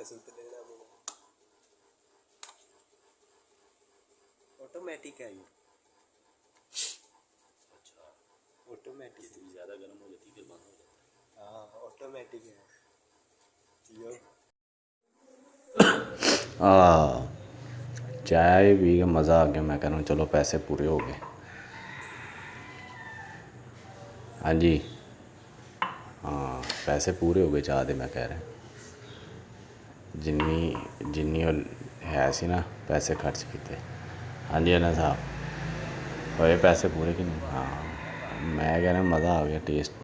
का सुट लेना मैंने। ऑटोमेटिक है ये। अच्छा, ऑटोमेटिक इतनी ज़्यादा गर्म हो जाती है फिर बंद हो जाता है। हाँ ऑटोमेटिक है जियो। चाय पी के मज़ा आ गया। मैं कह रहा हूँ चलो पैसे पूरे हो गए। हाँ जी, हाँ पैसे पूरे हो गए चाह दे। मैं कह रहा जिन्नी जिन्नी है सी ना पैसे खर्च किए। हाँ जी अना साहब होए पैसे पूरे कि नहीं? हाँ मैं कह रहा मज़ा आ गया टेस्ट।